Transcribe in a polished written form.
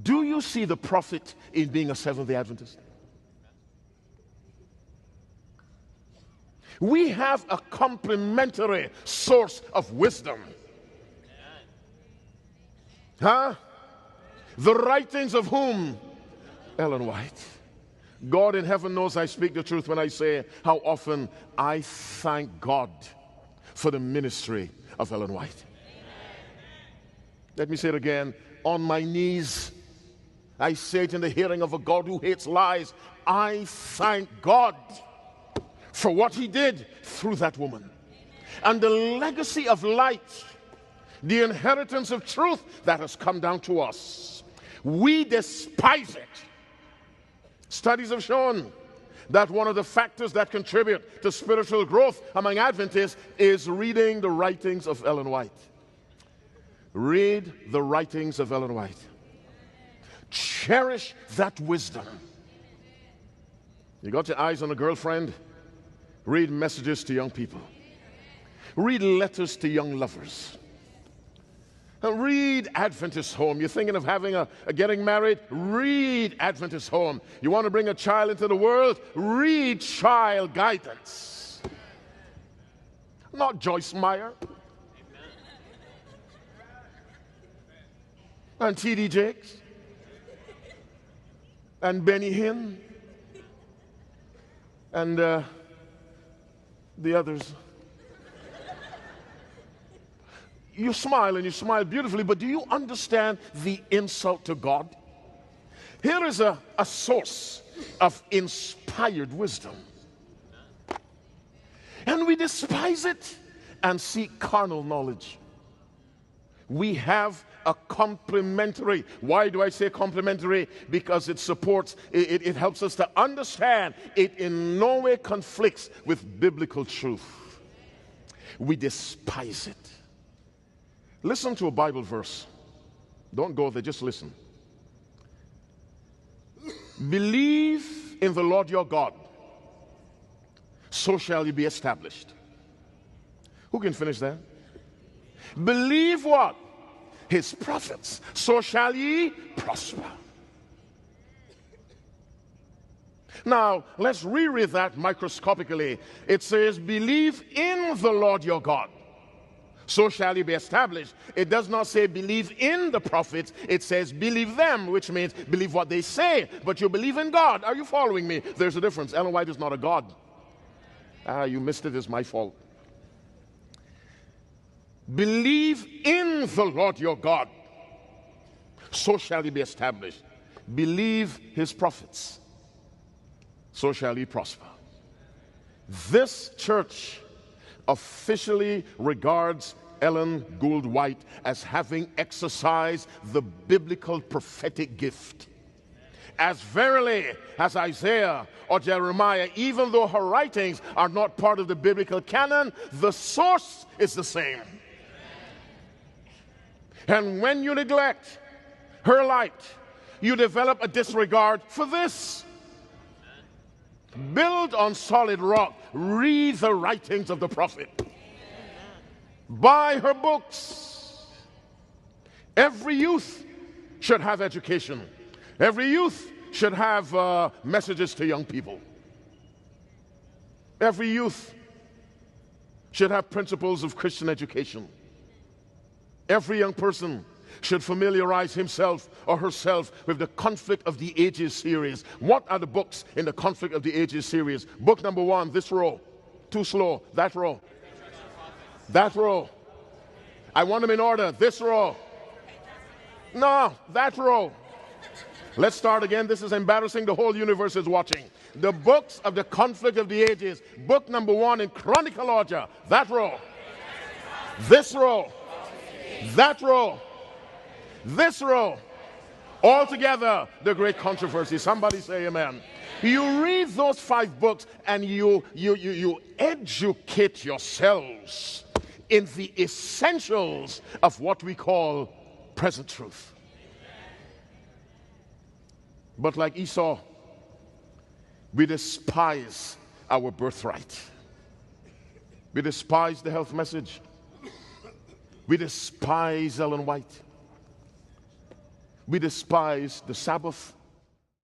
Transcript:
Do you see the profit in being a Seventh-day Adventist? We have a complementary source of wisdom. Huh? The writings of whom? Ellen White. God in heaven knows I speak the truth when I say how often I thank God for the ministry of Ellen White. Let me say it again. On my knees, I say it in the hearing of a God who hates lies. I thank God for what he did through that woman. And the legacy of light, the inheritance of truth that has come down to us. We despise it. Studies have shown that one of the factors that contribute to spiritual growth among Adventists is reading the writings of Ellen White. Read the writings of Ellen White. Cherish that wisdom. You got your eyes on a girlfriend? Read messages to young people. Read letters to young lovers. Read Adventist Home. You're thinking of having getting married? Read Adventist Home. You want to bring a child into the world? Read Child Guidance. Not Joyce Meyer and T.D. Jakes and Benny Hinn and the others. You smile and you smile beautifully, but do you understand the insult to God? Here is a source of inspired wisdom. And we despise it and seek carnal knowledge. We have a complementary. Why do I say complementary? Because it supports, it helps us to understand. It in no way conflicts with biblical truth. We despise it. Listen to a Bible verse. Don't go there, just listen. Believe in the Lord your God, so shall you be established. Who can finish that? Believe what? His prophets, so shall ye prosper. Now, let's reread that microscopically. It says, believe in the Lord your God, so shall you be established. It does not say believe in the prophets. It says believe them, which means believe what they say. But you believe in God. Are you following me? There's a difference. Ellen White is not a God. You missed it. It's my fault. Believe in the Lord your God, so shall you be established. Believe his prophets, so shall you prosper. This church officially regards Ellen Gould White as having exercised the biblical prophetic gift. As verily as Isaiah or Jeremiah, even though her writings are not part of the biblical canon, the source is the same. And when you neglect her light, you develop a disregard for this. Build on solid rock. Read the writings of the prophet. Buy her books. Every youth should have education. Every youth should have messages to young people. Every youth should have principles of Christian education. Every young person should familiarize himself or herself with the Conflict of the Ages series. What are the books in the Conflict of the Ages series? Book number 1, this row. Too slow. That row. That row. I want them in order. This row. No, that row. Let's start again. This is embarrassing. The whole universe is watching. The books of the Conflict of the Ages. Book number 1 in chronological order. That row. This row. That row. This row. All together, the great controversy. Somebody say amen. You read those 5 books and you educate yourselves in the essentials of what we call present truth. But like Esau, we despise our birthright. We despise the health message. We despise Ellen White. We despise the Sabbath.